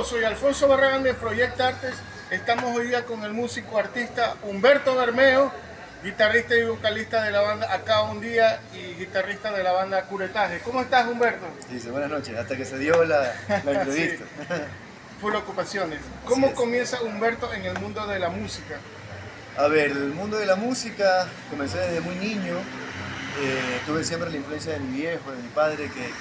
soy Alfonso Barragán de Proyecta Artes. Estamos hoy día con el músico artista Humberto Bermeo, guitarrista y vocalista de la banda Acá un Día y guitarrista de la banda Curetaje. ¿Cómo estás, Humberto? Dice, buenas noches, hasta que se dio la entrevista. Sí. Full ocupaciones. ¿Cómo comienza Humberto en el mundo de la música? A ver, el mundo de la música comencé desde muy niño. Tuve siempre la influencia de mi viejo, de mi padre, que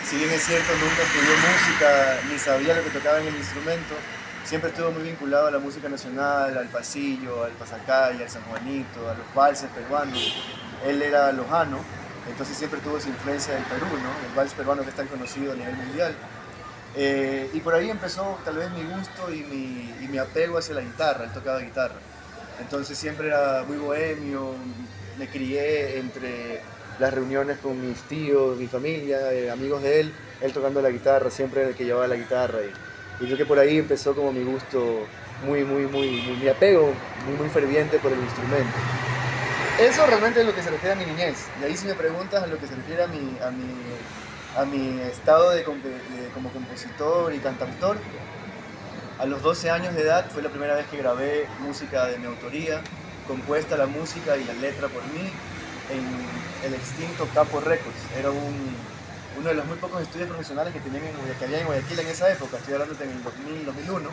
si bien es cierto nunca estudió música ni sabía lo que tocaba en el instrumento, siempre estuvo muy vinculado a la música nacional, al pasillo, al pasacalle, al sanjuanito, a los valses peruanos. Él era lojano, entonces siempre tuvo esa influencia del Perú, ¿no? El vals peruano que es tan conocido a nivel mundial. Y por ahí empezó tal vez mi gusto y mi apego hacia la guitarra. Él tocaba guitarra, entonces siempre era muy bohemio. Me crié entre las reuniones con mis tíos, mi familia, amigos de él tocando la guitarra, siempre era el que llevaba la guitarra. Y creo que por ahí empezó como mi gusto, mi apego muy ferviente por el instrumento. Eso realmente es lo que se refiere a mi niñez. Y ahí si me preguntas a lo que se refiere a mi estado como compositor y cantautor, a los 12 años de edad fue la primera vez que grabé música de mi autoría, compuesta la música y la letra por mí en el extinto Capo Records. Era uno de los muy pocos estudios profesionales que había en Guayaquil en esa época. Estoy hablando en el 2000, 2001.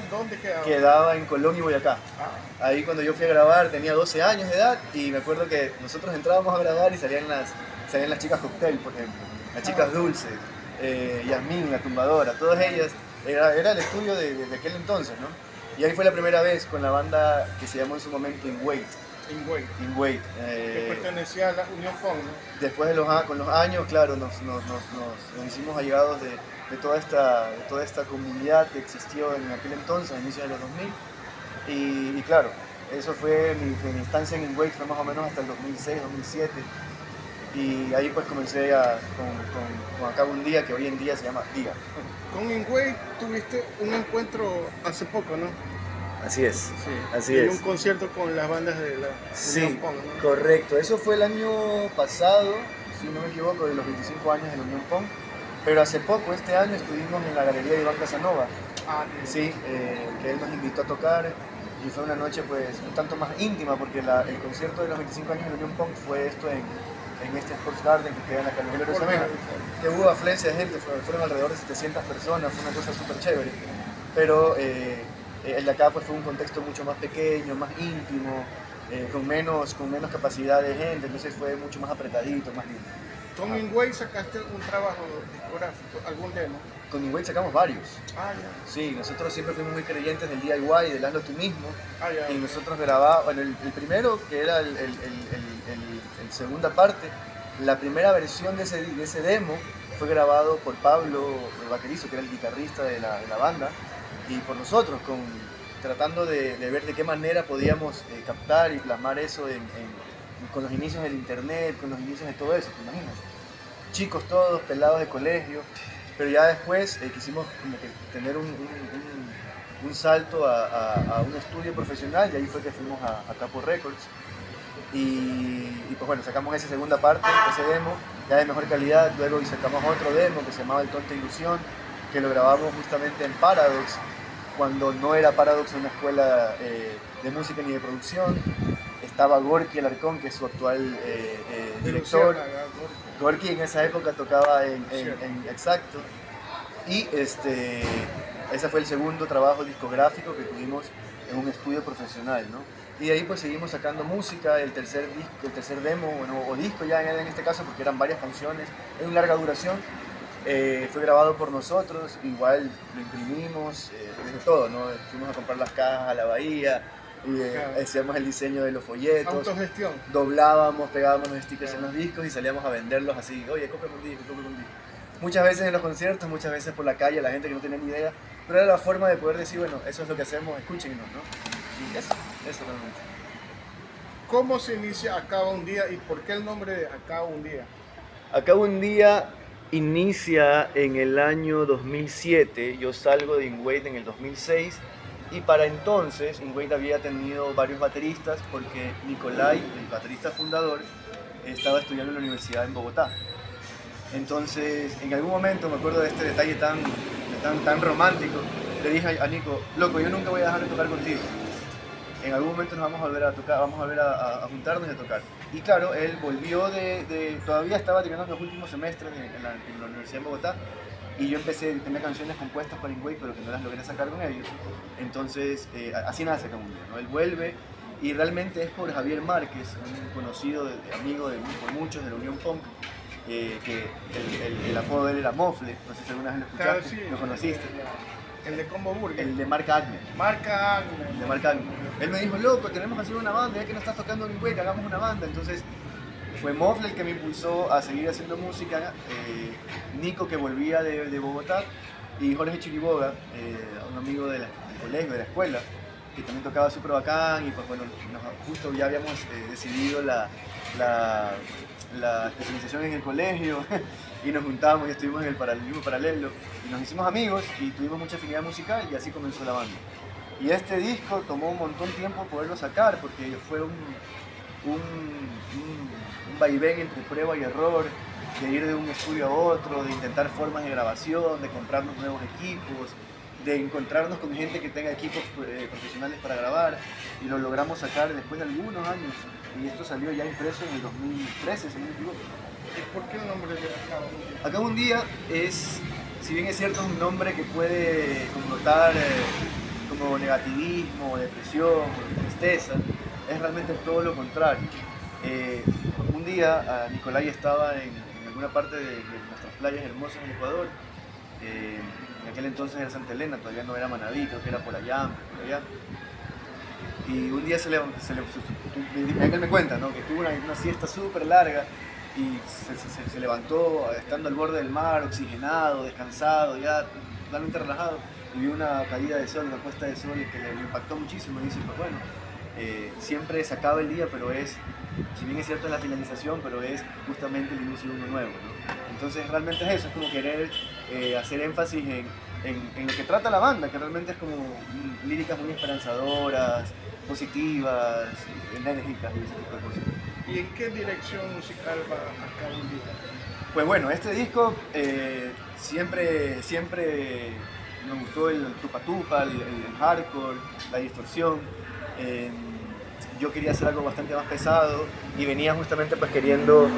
¿Dónde quedaba? Quedaba en Colón y Boyacá. Ahí cuando yo fui a grabar tenía 12 años de edad y me acuerdo que nosotros entrábamos a grabar y salían las chicas Cocktail, por ejemplo, las chicas Dulces, Yasmín, la tumbadora, todas ellas. Era el estudio de aquel entonces, ¿no? Y ahí fue la primera vez con la banda que se llamó en su momento In Wait. In Wait. Que pertenecía a la Unión Pong, ¿no? Después con los años, claro, nos hicimos allegados de toda esta comunidad que existió en aquel entonces, a inicios de los 2000. Y claro, eso fue mi instancia en In Wait, fue más o menos hasta el 2006, 2007. Y ahí pues comencé con Acá un Día, que hoy en día se llama Día. Con In Wait tuviste un encuentro hace poco, ¿no? Así es, Sí. así en es. un concierto con las bandas de la Unión Pong, ¿no? Correcto. Eso fue el año pasado, si no me equivoco, de los 25 años de la Unión Pong. Pero hace poco, este año, estuvimos en la galería de Iván Casanova. Sí, que él nos invitó a tocar y fue una noche pues un tanto más íntima porque el concierto de los 25 años de la Unión Pong fue esto en este Sports Garden que queda en la Carmelero de Samena, que hubo afluencia de gente, fueron alrededor de 700 personas, fue una cosa súper chévere, pero el de acá pues fue un contexto mucho más pequeño, más íntimo, con menos capacidad de gente, entonces fue mucho más apretadito, más lindo. ¿Con In Wait sacaste un trabajo discográfico, algún demo? Con In Wait sacamos varios. Ya. Sí, nosotros siempre fuimos muy creyentes del DIY, del hazlo tú mismo. Ya. Y nosotros grabábamos, bueno, el primero, que era el segunda parte, la primera versión de ese demo fue grabado por Pablo Vaquerizo, que era el guitarrista de la banda, y por nosotros, tratando de ver de qué manera podíamos captar y plasmar eso con los inicios del internet, con los inicios de todo eso, ¿te imaginas? Chicos todos, pelados de colegio, pero ya después quisimos como que tener un salto a un estudio profesional y ahí fue que fuimos a Capo Records y pues bueno, sacamos esa segunda parte, ese demo, ya de mejor calidad, luego sacamos otro demo que se llamaba El Tonta Ilusión, que lo grabamos justamente en Paradox, cuando no era Paradox una escuela de música ni de producción. Estaba Gorky Alarcón, que es su actual director. Gorky en esa época tocaba en Exacto. Y ese fue el segundo trabajo discográfico que tuvimos en un estudio profesional, ¿no? Y de ahí pues seguimos sacando música, el tercer demo, bueno, o disco ya en este caso, porque eran varias canciones, es una larga duración. Fue grabado por nosotros, igual lo imprimimos, desde todo, ¿no? Fuimos a comprar las cajas a la Bahía, y hacíamos el diseño de los folletos, autogestión, doblábamos, pegábamos los stickers en los discos y salíamos a venderlos así, oye, cómprame un disco. Muchas veces en los conciertos, muchas veces por la calle, la gente que no tenía ni idea, pero era la forma de poder decir, bueno, eso es lo que hacemos, escúchenos, ¿no? Y eso realmente. ¿Cómo se inicia Acá un Día y por qué el nombre de Acá un Día? Acá un Día inicia en el año 2007, yo salgo de In Wait en el 2006 y para entonces In Wait había tenido varios bateristas porque Nicolai, el baterista fundador, estaba estudiando en la universidad en Bogotá. Entonces, en algún momento me acuerdo de este detalle tan tan romántico, le dije a Nico, loco, yo nunca voy a dejar de tocar contigo. En algún momento nos vamos a volver a tocar, vamos a volver a juntarnos y a tocar. Y claro, él volvió todavía estaba terminando los últimos semestres en la Universidad de Bogotá, y yo tenía canciones compuestas para Ingüey, pero que no las logré sacar con ellos. Entonces, así nace Acá un día, ¿no? Él vuelve, y realmente es por Javier Márquez, un conocido, amigo por muchos de la Unión Punk, que el apodo de él era Mofle, no sé si alguna vez lo escuchaste, Claro, sí, lo conociste. El de Combo Burger. El de Marc Agner. Marca El de Marc Agner. Él me dijo, loco, tenemos que hacer una banda, ya que no estás tocando en Ingüey, que hagamos una banda. Entonces, fue Mofle el que me impulsó a seguir haciendo música, Nico, que volvía de Bogotá, y Jorge Chiriboga, un amigo del colegio, de la escuela, que también tocaba súper bacán, y pues bueno, justo ya habíamos decidido la especialización en el colegio, y nos juntamos y estuvimos en el mismo paralelo, y nos hicimos amigos y tuvimos mucha afinidad musical, y así comenzó la banda. Y este disco tomó un montón de tiempo poderlo sacar, porque fue un vaivén entre prueba y error, de ir de un estudio a otro, de intentar formas de grabación, de comprarnos nuevos equipos, de encontrarnos con gente que tenga equipos profesionales para grabar, y lo logramos sacar después de algunos años, y esto salió ya impreso en el 2013, si no me equivoco. ¿Y por qué el nombre de Acá un día? Acá un día es, si bien es cierto, es un nombre que puede connotar como negativismo, depresión, tristeza, es realmente todo lo contrario. Un día Nicolai estaba en alguna parte de nuestras playas hermosas en Ecuador. En aquel entonces era Santa Elena, todavía no era Manabí, creo que era por allá. Y un día él me cuenta, ¿no?, que tuvo una siesta súper larga, y se levantó estando al borde del mar, oxigenado, descansado, ya totalmente relajado, y vio una caída de sol, una puesta de sol que le impactó muchísimo. Y dice, pues bueno, siempre se acaba el día, pero si bien es cierto, es la finalización, pero es justamente el inicio de uno nuevo, ¿no? Entonces realmente es eso, es como querer hacer énfasis en lo que trata la banda, que realmente es como líricas muy esperanzadoras, positivas, enérgicas y ese tipo de cosas. ¿Y en qué dirección musical va Acá un día? Pues bueno, este disco siempre me gustó el tupa-tupa, el hardcore, la distorsión. Yo quería hacer algo bastante más pesado, y venía justamente pues queriendo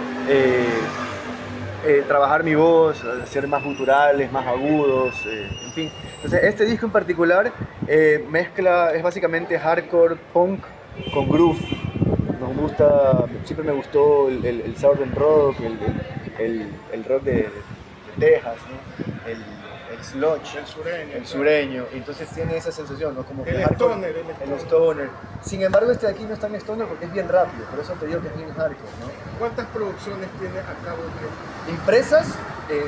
trabajar mi voz, hacer más guturales, más agudos, en fin. Entonces este disco en particular es básicamente hardcore punk con groove. Nos gusta, siempre me gustó el southern rock, el rock de Texas, ¿no? El sludge, el sureño, y entonces tiene esa sensación, ¿no? Como que El hardcore, stoner. el stoner. Sin embargo, este de aquí no es tan stoner porque es bien rápido, por eso te digo que es bien hardcore, ¿no? ¿Cuántas producciones tiene Acá un día? Impresas,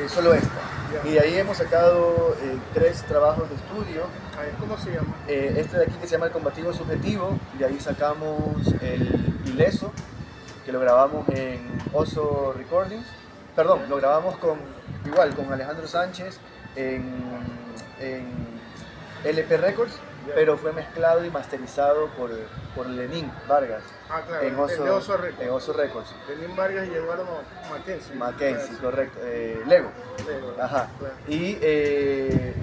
solo esta. Ya. Y de ahí hemos sacado 3 trabajos de estudio. A ver, ¿cómo se llama? Este de aquí, que se llama El Combativo Subjetivo, de ahí sacamos el Ileso, que lo grabamos en Oso Recordings. Perdón, lo grabamos con Alejandro Sánchez en LP Records, pero fue mezclado y masterizado por Lenín Vargas. Ah, claro, en Oso, de Oso Records. En Oso Records. Lenín Vargas y Eduardo Mackenzie. Mackenzie, correcto. Lego. Ajá. Claro. Y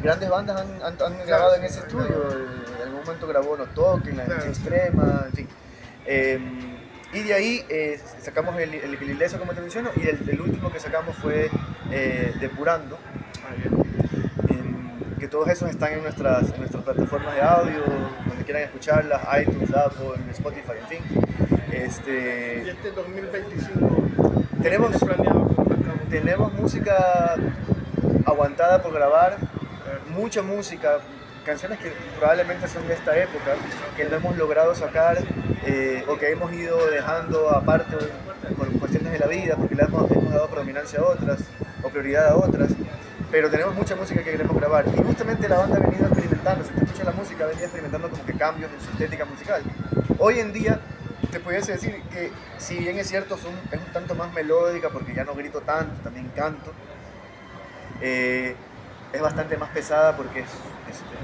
grandes bandas han grabado en ese estudio. En algún momento grabó No Toquen, La Derecha Extrema, en fin. Y de ahí sacamos el Ileso, como te menciono, y el último que sacamos fue Depurando. Que todos esos están en nuestras plataformas de audio, donde quieran escucharlas, iTunes, Apple, Spotify, en fin. Y este 2025 tenemos música aguantada por grabar, mucha música, canciones que probablemente son de esta época, que no hemos logrado sacar o que hemos ido dejando aparte por cuestiones de la vida, porque le hemos dado predominancia a otras o prioridad a otras. Pero tenemos mucha música que queremos grabar, y justamente la banda ha venido experimentando. Si te escuchas la música, ha venido experimentando como que cambios en su estética musical. Hoy en día te pudiese decir que, si bien es cierto, es un tanto más melódica, porque ya no grito tanto, también canto, es bastante más pesada porque es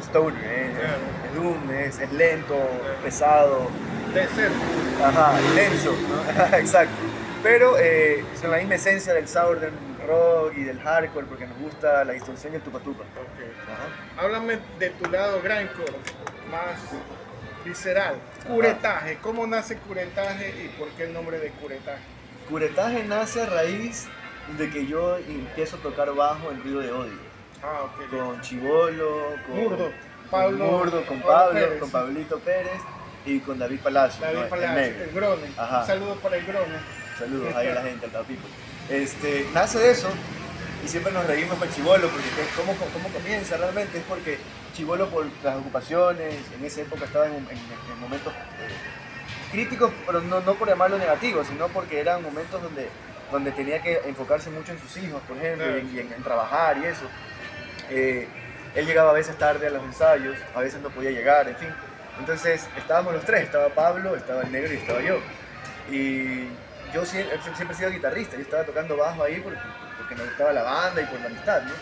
stoner, es doom, es lento, pesado, desértico. Ajá, denso, ¿no? Exacto. Pero es la misma esencia del southern rock y del hardcore porque nos gusta la distorsión y el tupa-tupa. Ok. Ajá. Háblame de tu lado grindcore, más visceral. Curetaje, ¿cómo nace Curetaje y por qué el nombre de Curetaje? Curetaje nace a raíz de que yo empiezo a tocar bajo en Ruido de Odio. Ah, ok. Con Chibolo, con Murdo, con Murdo, con Pablo Pablo, Pérez. con Pablito Pérez y con David Palacio. David ¿no? Palacio, negro. el Grone. Ajá. Un saludo para el Grone. Saludos ahí a la gente, al Tapipo. Nace de eso y siempre nos reímos con Chibolo porque ¿cómo comienza realmente? Es porque Chibolo por las ocupaciones, en esa época estaba en momentos críticos, pero no por llamarlo negativo, sino porque eran momentos donde tenía que enfocarse mucho en sus hijos, por ejemplo, Claro. y en trabajar y eso. Él llegaba a veces tarde a los ensayos, a veces no podía llegar, en fin. Entonces estábamos los tres, estaba Pablo, estaba el negro y estaba yo. Y yo siempre he sido guitarrista, yo estaba tocando bajo ahí porque me gustaba la banda y por la amistad, ¿no?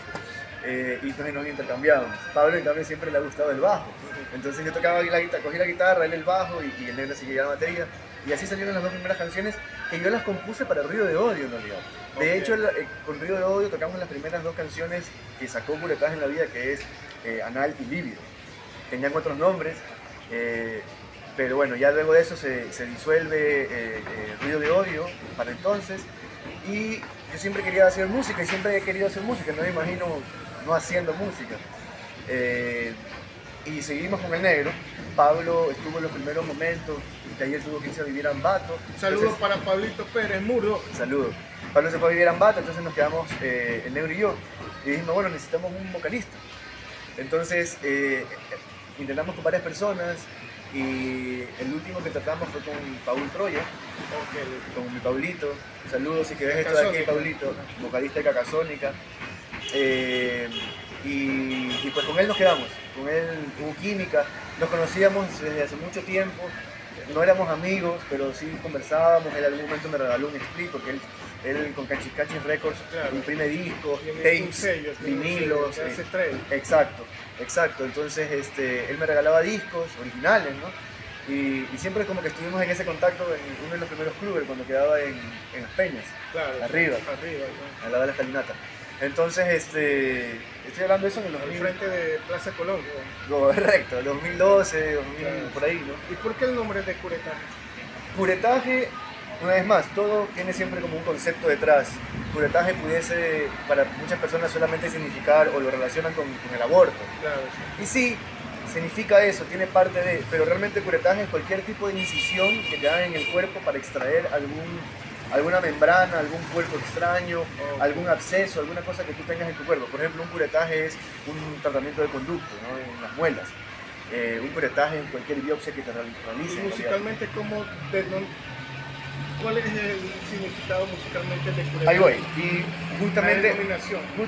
Y entonces nos intercambiábamos. Pablo en cambio siempre le ha gustado el bajo. Entonces yo tocaba la guitarra, cogí la guitarra, él el bajo y el negro seguía la batería. Y así salieron las dos primeras canciones que yo las compuse para Ruido de Odio en realidad. De hecho, con Ruido de Odio tocamos las primeras dos canciones que sacó Curetaje en la vida, que es Anal y Lívido. Tenían otros nombres, pero bueno, ya luego de eso se disuelve Ruido de Odio para entonces. Y yo siempre quería hacer música y siempre he querido hacer música, no me imagino no haciendo música. Y seguimos con el negro. Pablo estuvo en los primeros momentos, de ayer tuvo que irse a vivir a Ambato. Saludos para Pablito Pérez, Murdo. Saludos. Pablo se fue a vivir a Ambato, entonces nos quedamos el negro y yo. Y dijimos, bueno, necesitamos un vocalista. Entonces intentamos con varias personas y el último que tratamos fue con Paul Troya, con mi Paulito. Saludos, si que ves esto de aquí, Paulito, vocalista de Cacasónica. Y pues con él nos quedamos, con él hubo química, nos conocíamos desde hace mucho tiempo, no éramos amigos, pero sí conversábamos. Él en algún momento me regaló un split porque él con Cachis Cachis Records imprime discos, tapes, vinilos. Exacto. Entonces él me regalaba discos originales, ¿no? Y siempre como que estuvimos en ese contacto en uno de los primeros clubes cuando quedaba en Las Peñas, arriba, ¿no? al lado de la escalinata. Entonces, estoy hablando de eso en el 2000. Al frente de Plaza Colón. Correcto, 2012, 2000, por ahí, ¿no? ¿Y por qué el nombre de Curetaje? Curetaje, una vez más, todo tiene siempre como un concepto detrás. Curetaje pudiese, para muchas personas, solamente significar o lo relacionan con el aborto. Claro, sí. Y sí, significa eso, tiene parte de, pero realmente curetaje es cualquier tipo de incisión que te hagan en el cuerpo para extraer alguna membrana, algún cuerpo extraño, algún absceso, alguna cosa que tú tengas en tu cuerpo. Por ejemplo, un curetaje es un tratamiento de conducto, ¿no? En las muelas. Un curetaje es cualquier biopsia que te realicen. ¿Y musicalmente cuál es el significado musicalmente de Curetaje? Ahí voy. Y justamente,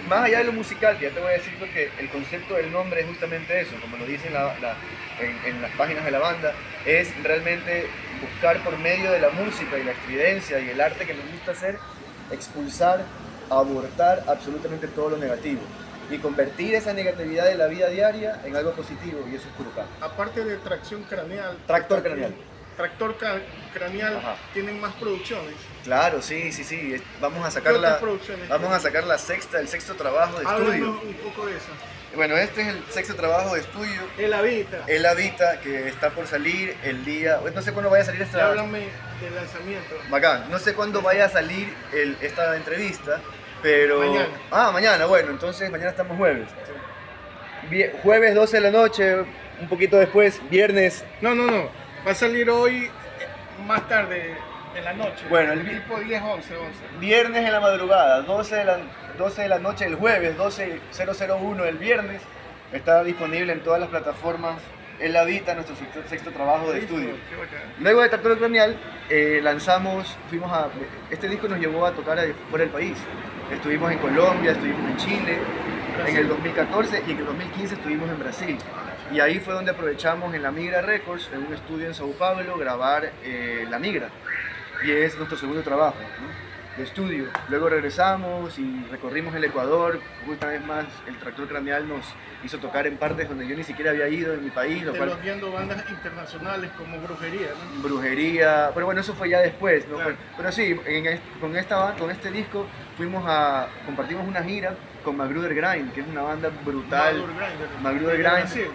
más allá de lo musical, ya te voy a decir porque el concepto del nombre es justamente eso, como lo dicen en las páginas de la banda, es realmente buscar por medio de la música y la estridencia y el arte que nos gusta hacer, expulsar, abortar absolutamente todo lo negativo y convertir esa negatividad de la vida diaria en algo positivo, y eso es Curetaje. Aparte de tracción craneal. Tractor craneal. Tractor craneal. Ajá. ¿Tienen más producciones? Claro, sí. Vamos a sacar el sexto trabajo de estudio. Háblanos un poco de eso. Bueno, este es el sexto trabajo de estudio. El Habita. El Habita, que está por salir el día... No sé cuándo vaya a salir esta... Háblame del lanzamiento. Bacán. No sé cuándo vaya a salir esta entrevista, pero... Mañana. Mañana. Bueno, entonces mañana estamos jueves. Jueves 12 de la noche, un poquito después, viernes... No. Va a salir hoy más tarde en la noche. Bueno, el tipo 10, 11. Viernes en la madrugada, 12 de la noche el jueves, 12:001 el viernes. Está disponible en todas las plataformas. El Habita, nuestro sexto trabajo de estudio. Luego de Tractor Craneal, este disco nos llevó a tocar fuera del país. Estuvimos en Colombia, estuvimos en Chile, en el 2014 y en el 2015 estuvimos en Brasil. Y ahí fue donde aprovechamos en la Migra Records, en un estudio en Sao Paulo, grabar La Migra. Y es nuestro segundo trabajo, ¿no? de estudio. Luego regresamos y recorrimos el Ecuador. Una vez más, el Tractor Craneal nos hizo tocar en partes donde yo ni siquiera había ido en mi país. Lo cual, viendo bandas internacionales como Brujería, ¿no? Brujería, pero bueno, eso fue ya después, ¿no? Claro. Pero sí, con este disco compartimos una gira con Magruder Grind, que es una banda brutal. Magruder Grind.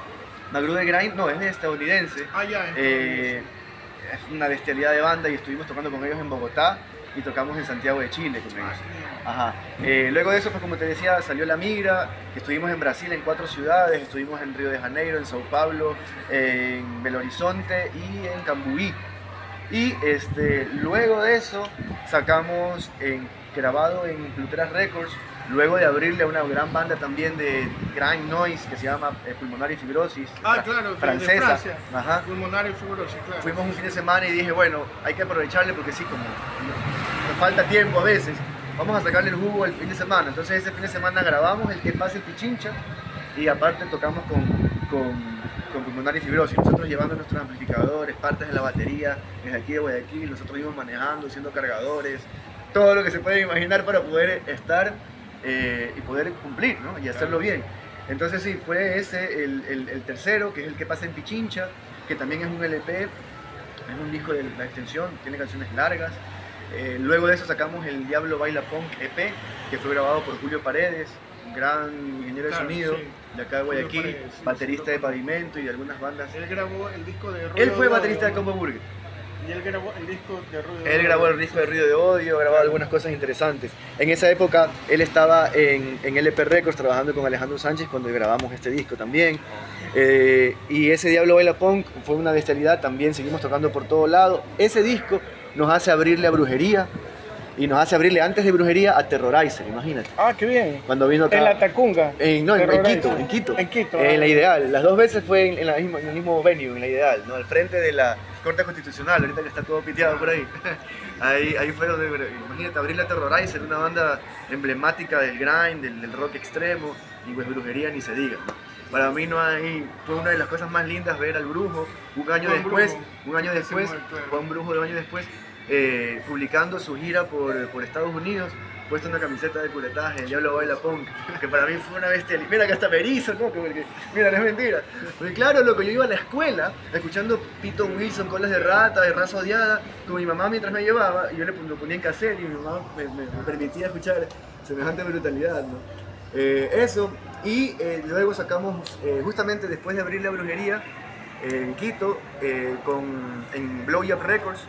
Magruder Grind, no, es estadounidense. Ya. Es una bestialidad de banda y estuvimos tocando con ellos en Bogotá y tocamos en Santiago de Chile con ellos. Ajá. Luego de eso, pues como te decía, salió La Migra, que estuvimos en Brasil en 4 ciudades, estuvimos en Río de Janeiro, en Sao Paulo, en Belo Horizonte y en Cambuí. Y luego de eso sacamos grabado en Pluteras Records, luego de abrirle a una gran banda también de grind noise que se llama Pulmonary Fibrosis, claro, francesa. de Francia. Ajá. Pulmonary Fibrosis, claro. Fuimos un fin de semana y dije, bueno, hay que aprovecharle porque sí, como nos falta tiempo a veces, vamos a sacarle el jugo el fin de semana. Entonces ese fin de semana grabamos el Que Pase el Pichincha y aparte tocamos con Pulmonary Fibrosis, nosotros llevando nuestros amplificadores, partes de la batería desde aquí de Guayaquil, nosotros íbamos manejando, haciendo cargadores, todo lo que se puede imaginar para poder estar y poder cumplir, ¿no? Y hacerlo bien. Entonces sí, fue ese el tercero, que es el Que Pasa en Pichincha, que también es un LP, es un disco de la extensión, tiene canciones largas. Luego de eso sacamos el Diablo Baila Punk EP, que fue grabado por Julio Paredes, un gran ingeniero de sonido, de acá de Guayaquil, Paredes, baterista de Pavimento y de algunas bandas. Él grabó el disco de Ruido Él fue de baterista de Odio, Combo Burger. Y él grabó el disco de Ruido de Él Odio. grabó el disco de Ruido de Odio, grabó algunas cosas interesantes. En esa época él estaba en LP Records trabajando con Alejandro Sánchez cuando grabamos este disco también. Y ese Diablo Baila Punk fue una bestialidad, también seguimos tocando por todo lado. Ese disco nos hace abrirle a Brujería y nos hace abrirle antes de Brujería a Terrorizer, imagínate. Qué bien. Cuando vino acá. En la Tacunga. No, en Quito. En Quito. En la Ideal. Las 2 veces fue en el mismo venue, en la Ideal, ¿no? Al frente de la Corte Constitucional, ahorita que está todo piteado por ahí. Ahí fue donde, imagínate, abrirle a Terrorizer, una banda emblemática del grind, del rock extremo, y pues Brujería ni se diga, ¿no? Para mí fue una de las cosas más lindas ver al Brujo un año después, Juan Brujo de un año después, publicando su gira por Estados Unidos, puesto una camiseta de curetaje, el Diablo Baila Punk, que para mí fue una bestia. Mira que hasta me erizo, ¿no? Mira, no es mentira. Porque claro, loco, yo iba a la escuela escuchando Piton Wilson, Colas de Rata, de Raza Odiada, con mi mamá mientras me llevaba, y yo lo ponía en cassette y mi mamá me permitía escuchar semejante brutalidad, ¿no? Eso, y luego sacamos, justamente después de abrir la Brujería, en Quito, en Blow Up Records,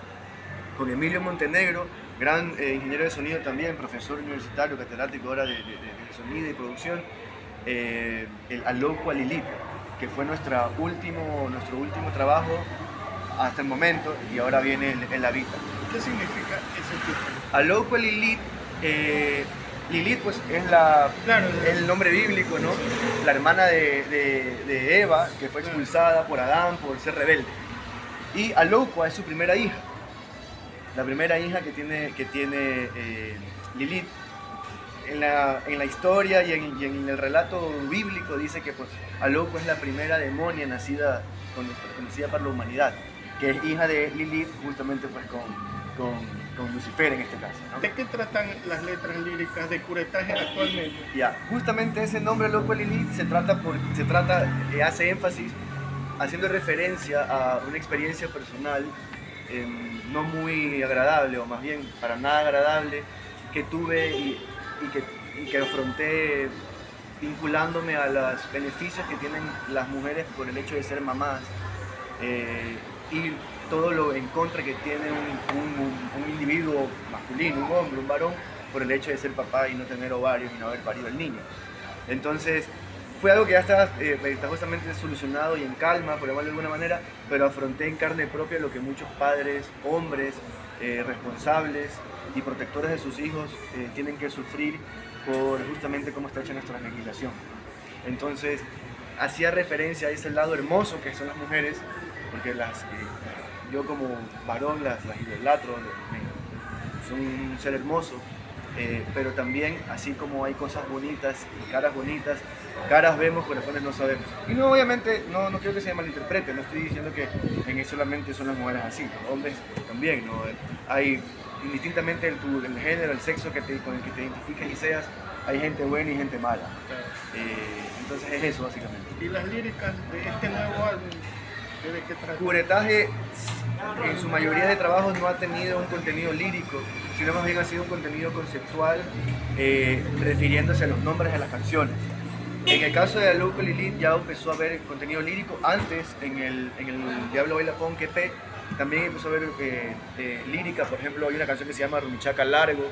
con Emilio Montenegro, gran ingeniero de sonido también, profesor universitario, catedrático ahora de sonido y producción, el Aloqua Lilith, que fue nuestro último trabajo hasta el momento y ahora viene en la vida. ¿Qué significa ese título? Aloqua Lilith, Lilith pues es el nombre bíblico, ¿no? La hermana de Eva, que fue expulsada por Adán por ser rebelde. Y Aloqua es su primera hija. La primera hija que tiene Lilith. En la historia y en el relato bíblico dice que pues, Aloqua es la primera demonia conocida para la humanidad, que es hija de Lilith justamente pues, con Lucifer en este caso, ¿no? ¿De qué tratan las letras líricas de Curetaje actualmente? Ya, justamente ese nombre Aloqua Lilith hace énfasis haciendo referencia a una experiencia personal no muy agradable, o más bien para nada agradable, que tuve y que afronté vinculándome a los beneficios que tienen las mujeres por el hecho de ser mamás y todo lo en contra que tiene un individuo masculino, un hombre, un varón, por el hecho de ser papá y no tener ovarios y no haber parido el niño. Entonces, fue algo que ya estaba justamente solucionado y en calma, por llamarlo de alguna manera, pero afronté en carne propia lo que muchos padres, hombres, responsables y protectores de sus hijos tienen que sufrir por justamente cómo está hecha nuestra legislación. Entonces, hacía referencia a ese lado hermoso que son las mujeres, porque yo como varón las idolatro, son un ser hermoso. Pero también, así como hay cosas bonitas y caras bonitas, caras vemos, corazones no sabemos. Y no, obviamente, no quiero que se malinterprete, no estoy diciendo que en eso solamente son las mujeres así, los hombres también, ¿no? Hay, indistintamente el género, el sexo con el que te identifiques y seas, hay gente buena y gente mala. Entonces es eso, básicamente. ¿Y las líricas de este nuevo álbum, de qué trata? Curetaje, en su mayoría de trabajos, no ha tenido un contenido lírico, sino más bien ha sido un contenido conceptual, refiriéndose a los nombres de las canciones. En el caso de Local Elite ya empezó a haber contenido lírico. Antes, en el Diablo Baila Punk EP, también empezó a haber lírica. Por ejemplo, hay una canción que se llama Rumichaca Largo,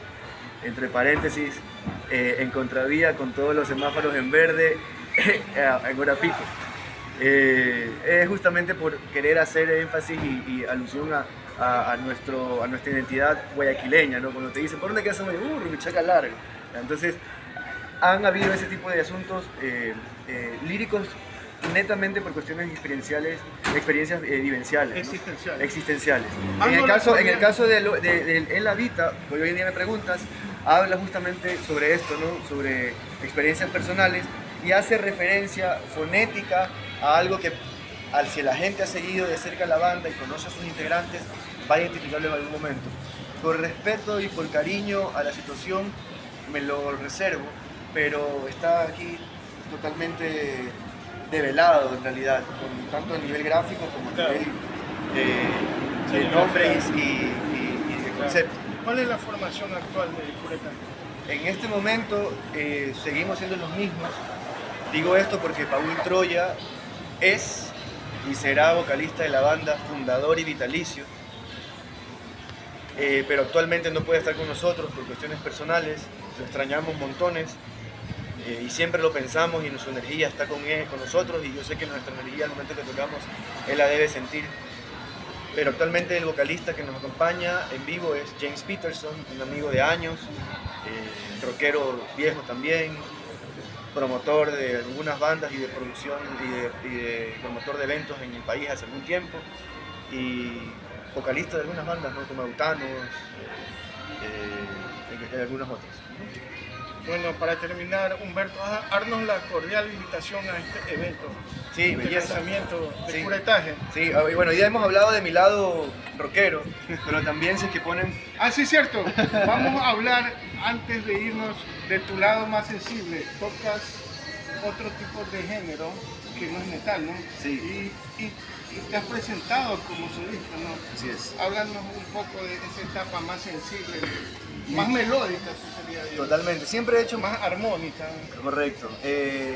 entre paréntesis, en contravía con todos los semáforos en verde, en hora pico. Es justamente por querer hacer énfasis y alusión a nuestra identidad guayaquileña, ¿no? Cuando te dicen, ¿por dónde quedas? Rumichaca Largo. Entonces, han habido ese tipo de asuntos líricos netamente por cuestiones experiencias vivenciales, ¿no? Existenciales. En el caso de Él Habita, que hoy en día me preguntas, habla justamente sobre esto, ¿no? Sobre experiencias personales y hace referencia fonética a algo que, si la gente ha seguido de cerca la banda y conoce a sus integrantes, va a identificarlo en algún momento. Por respeto y por cariño a la situación, me lo reservo, pero está aquí totalmente develado en realidad, tanto a nivel gráfico como a nivel de nombres y de concepto. ¿Cuál es la formación actual de Curetaje? En este momento seguimos siendo los mismos. Digo esto porque Paul Troya es y será vocalista de la banda, fundador y vitalicio, pero actualmente no puede estar con nosotros por cuestiones personales. Lo extrañamos montones. Y siempre lo pensamos y su energía está con nosotros, y yo sé que nuestra energía al momento que tocamos él la debe sentir. Pero actualmente el vocalista que nos acompaña en vivo es James Peterson, un amigo de años, rockero viejo también, promotor de algunas bandas y de producción y de promotor de eventos en el país hace algún tiempo, y vocalista de algunas bandas, ¿no? Como Autanos, y algunas otras. Bueno, para terminar, Humberto, haznos la cordial invitación a este evento. Sí, de lanzamiento de Curetaje. Sí, y bueno, ya hemos hablado de mi lado rockero, pero también si es que ponen... Ah, sí, cierto. Vamos a hablar, antes de irnos, de tu lado más sensible. Tocas otro tipo de género que no es metal, ¿no? Sí. Y te has presentado como solista, ¿no? Así es. Háblanos un poco de esa etapa más sensible, más melódica, eso sería yo. Totalmente, siempre he hecho más armónica. Correcto.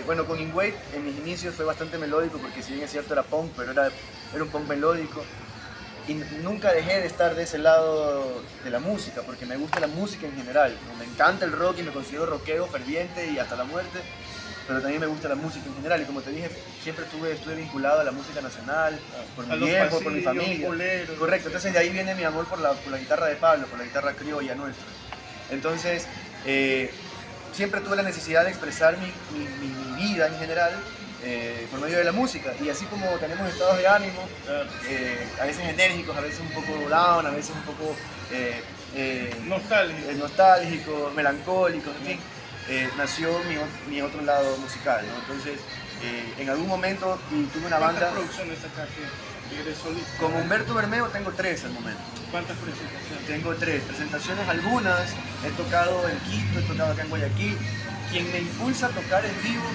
Bueno, con In Wait en mis inicios fue bastante melódico, porque si bien es cierto era punk, pero era un punk melódico. Y nunca dejé de estar de ese lado de la música, porque me gusta la música en general. Me encanta el rock y me considero rockero ferviente y hasta la muerte, pero también me gusta la música en general. Y como te dije, siempre estuve vinculado a la música nacional, por mi viejo, por mi familia. Boleros, correcto, entonces de ahí viene mi amor por la guitarra de Pablo, por la guitarra criolla nuestra. Entonces, siempre tuve la necesidad de expresar mi vida en general por medio de la música. Y así como tenemos estados de ánimo, a veces enérgicos, a veces un poco down, a veces un poco nostálgicos, melancólicos, en fin, nació mi otro lado musical, ¿no? Entonces, en algún momento tuve una banda... ¿Cuántas producciones sacaste? ¿Eres solista? Como Humberto Bermeo tengo 3 al momento. ¿Cuántas presentaciones? Tengo 3 presentaciones, algunas he tocado en Quito, he tocado acá en Guayaquil. Quien me impulsa a tocar en vivo,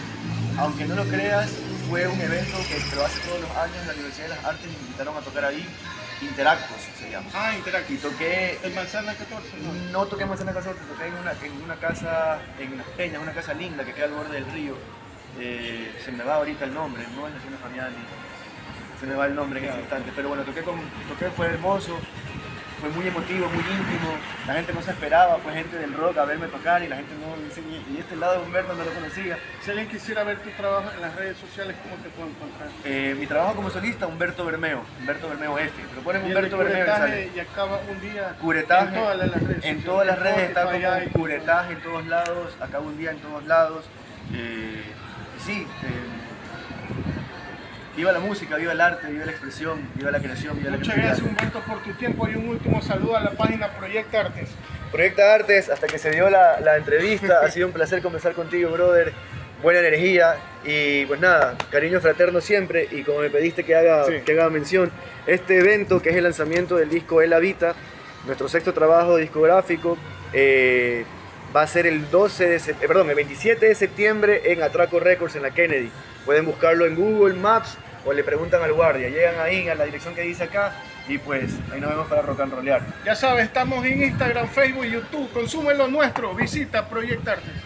aunque no lo creas, fue un evento que lo hace todos los años en la Universidad de las Artes, me invitaron a tocar ahí, Interactos se llama. Ah, Interactos. Y toqué... ¿En Manzana 14? No toqué en Manzana 14, toqué en una casa, en Las Peñas, una casa linda que queda al borde del río. Se me va ahorita el nombre, no es Naciones Fabiani. Se me va el nombre en ese instante, pero bueno, toqué, fue hermoso, fue muy emotivo, muy íntimo, la gente no se esperaba, fue gente del rock a verme tocar y la gente no dice, y este lado de Humberto no lo conocía. Si alguien quisiera ver tu trabajo en las redes sociales, ¿cómo te puedo encontrar? Mi trabajo como solista, Humberto Bermeo F, pero ponen Humberto Bermeo y sale. Y acaba un día Curetaje, en todas las redes está como Curetaje en todos lados, acaba un día en todos lados, sí. Viva la música, viva el arte, viva la expresión, viva la creación, viva la creatividad. Muchas gracias, Humberto, por tu tiempo, y un último saludo a la página Proyecta Artes. Proyecta Artes, hasta que se dio la entrevista, ha sido un placer conversar contigo, brother. buena energía y pues nada, cariño fraterno siempre. Y como me pediste que haga mención, este evento que es el lanzamiento del disco El Habita, nuestro sexto trabajo discográfico, va a ser el 27 de septiembre en Atraco Records en la Kennedy. Pueden buscarlo en Google Maps o le preguntan al guardia, llegan ahí a la dirección que dice acá y pues ahí nos vemos para rock and rollear. Ya sabes, estamos en Instagram, Facebook, YouTube, consume lo nuestro, visita Project Artist.